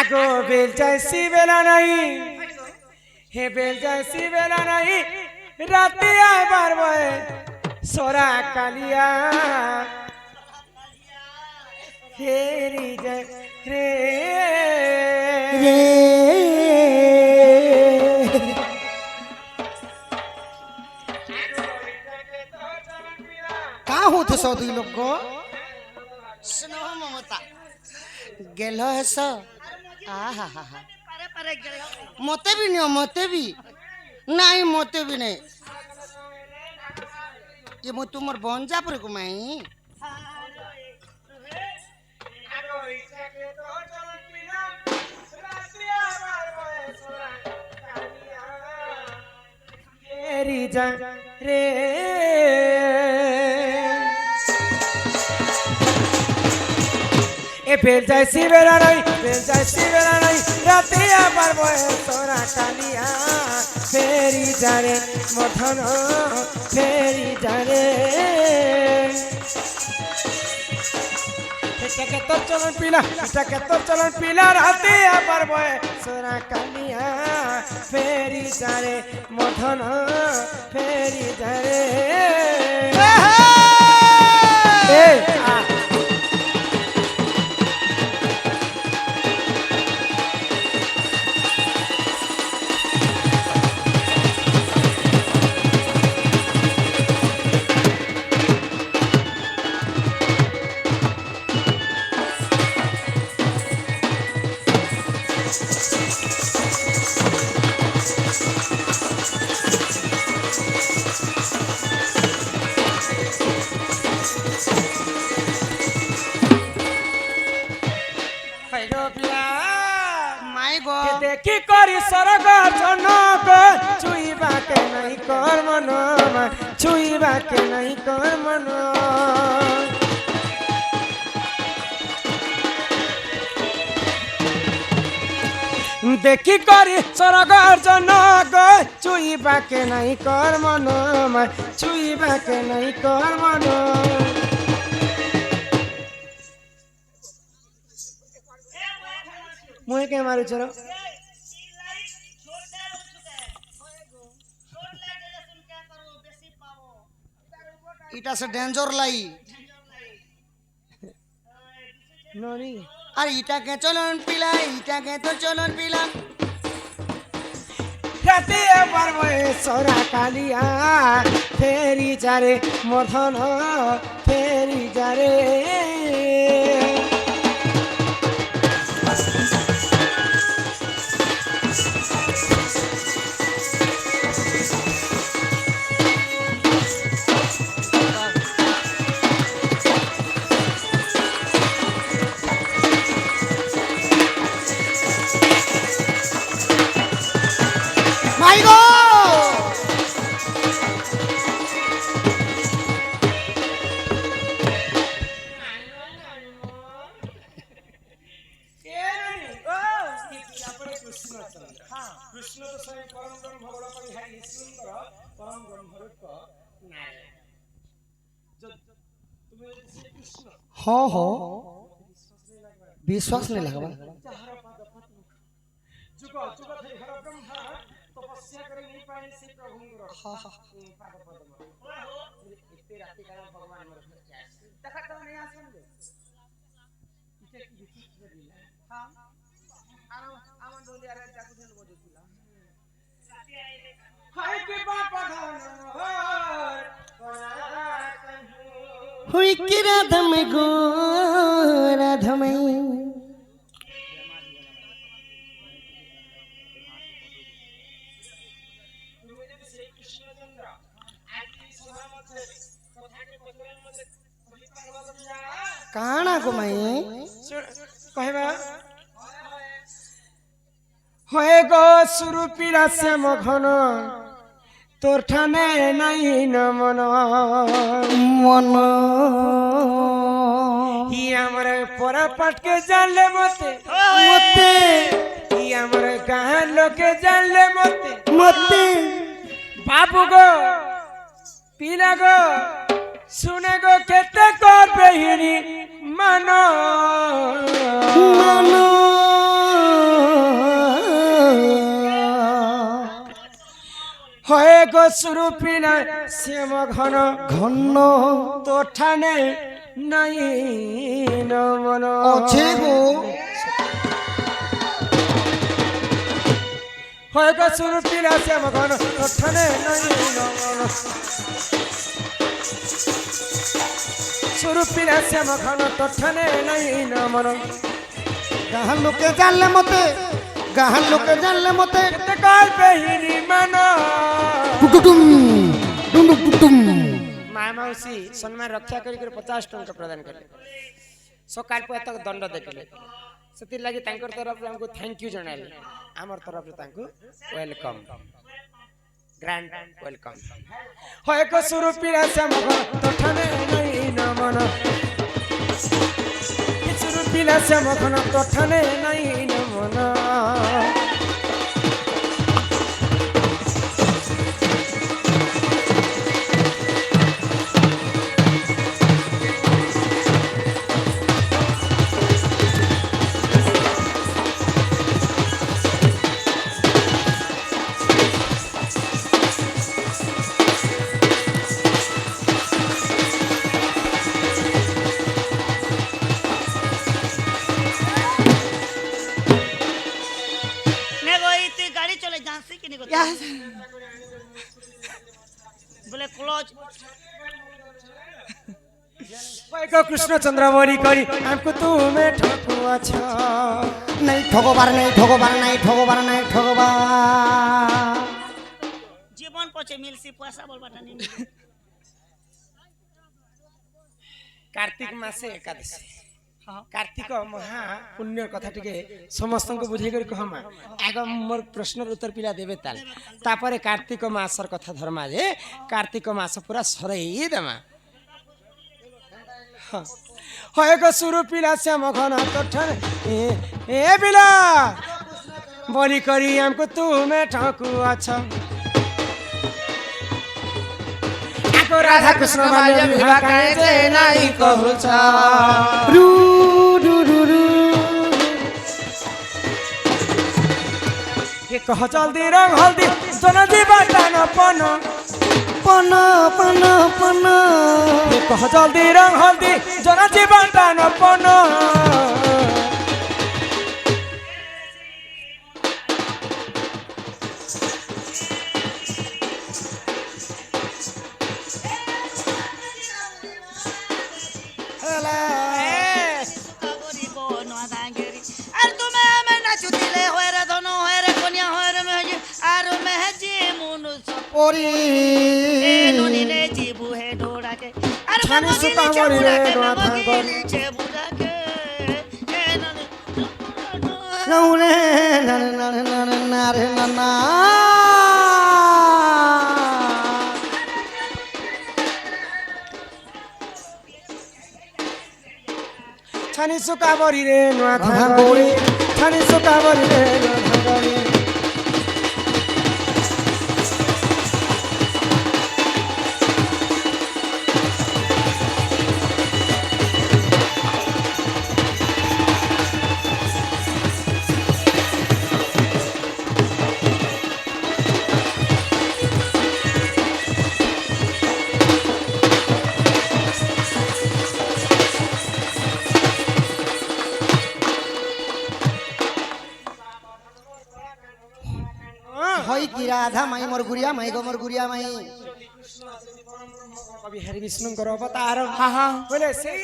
আগো বেল চাইছি বেলা নাই হে বেল চাইছি বেলা নাই রাতে আবার বয়ে সোরা কালিয়া হেরি যায় রে রে का होते सौदी लोग को स्नेह ममता गेल है सो आहा हा हा मते भी नहीं मते भी नहीं ये मो तुमर बंजा पर घुमाई हेरी जा रे ए बेल जाइसी बेला नहीं बेल जाइसी बेला नहीं राते आবার বয়ে তোরা কালিয়া ফেরি যারে মধন ফেরি যারে এটাকে তোর চলন পিলা এটাকে তোর চলন পিলা রাতে আবার বয়ে তোরা কালিয়া ফেরি যারে মধন ফেরি যারে এ আ দেখি করি স্বর্গ জনক ছুইবাকে নাই কর মন ছুইবাকে নাই কর মন দেখি করি স্বর্গ জনক ছুইবাকে নাই কর মন ছুইবাকে নাই কর মন मुझे क्या मारू चलो इटा से डेंजर लाई नोनी अरे इटा के चलन पिला इटा के तो चलन पिला राते आবার বয়ে সোরা কালিয়া ফেরি যারে মধন ফেরি যারে माई गो कृष्ण तो स्वयं परम ब्रह्म भगवान हरि सुंदर परम ब्रह्म रूप नारायण जो तुम्हें श्री कृष्ण हो विश्वास नहीं लगवा जुग जुग थे हर ब्रह्मा तपस्या करे नहीं पाए से प्रभु पाद पद्म इतने राति का भगवान मोर देखा तो नहीं आसन दे इसे की विचित्र दिला हां आमन दोली आरे जाकु धन बजुला हाय के बापा धन हुई की राधम गो राधमई काना को मई कहबा होए गो सुरुपिरा से मघन तोर ठाने नहीं न मन मन ही हमरे परा पट के जान ले मते मते ही हमरे गां लोके जान ले मते मते बाबू गो पीला गो सुने गो केते कर बेहिनी मानो मानो গো সুরূপিনা শ্যাম ঘন ঘন তো ঠানে নাই নমন আছে গো হয় গো সুরূপিনা শ্যাম ঘন তো ঠানে নাই নমন সুরূপিনা শ্যাম ঘন তো ঠানে নাই নমন গাঁ লোকে জানলে মতে গাঁ লোকে জানলে মতে কেতে কাল বেহিনী মান টুটুটুম টুটুটুম মায়া মাউসী সম্মান রক্ষা করি 50 টଙ୍କା প্রদান কলে সকাল পর দণ্ড দেখিলে ସେଥି ଲାଗି ତାଙ୍କର ତରଫରୁ ଆମକୁ ଥ୍ୟାଙ୍କ ୟୁ ଜଣାଇଲେ ଆମର ତରଫରୁ ତାଙ୍କୁ ୱେଲକମ ଗ୍ରାଣ୍ଡ ୱେଲକମ হয় ଏକ ସୁରୂପିରା ଶ୍ୟାମ ତୋଠନେ ନାଇଁ ନମନ ସୁରୂପିରା ଶ୍ୟାମ ଘନ ତୋଠନେ ନାଇଁ ନମନ কৃষ্ণচন্দ্র বরি করি আমকু তুমি ঠকুয়াছ নাই ঠগবার নাই ঠগবার নাই ঠগবার নাই ঠগবার জীবন পছে মিলছি পয়সা বলবাটা নি কার্তিক মাসে একাদশী कार्तिक महा पुण्य कथा टिके समस्त को बुझे कर कहमा आग मोर प्रश्न उत्तर पिला देबे ताल तापरे कार्तिक मासर कथा धर्मा जे कार्तिक मास पूरा सरई देमा होय गो सुरु पिला श्याम घन तठन ए बिला बोली करी हमको तुमे ठकु अच्छा आको राधा कृष्ण बाल्य विवाह काहे जे नाही कहूछ रु रु रु रु के कह जल्दी रंग हल्दी जन जीवाटा न पन पन पन पन के कह जल्दी रंग हल्दी जन जीवाटा न पन ओरी ए नोनी ले जीबू है ढोड़ा के अरे छानी सुता मोरी रे डोआ थांगोरी छे बुड़ा के ए नोनी नौले नन नन नन नारे नना छानी सुका मोरी रे डोआ थांगोरी छानी सुका मोरी रे डोआ थांगोरी होई की राधा माई मोर गुड़िया माई गो मोर गुड़िया माई कवि हरि विष्णु अवतार हा हा बोले सही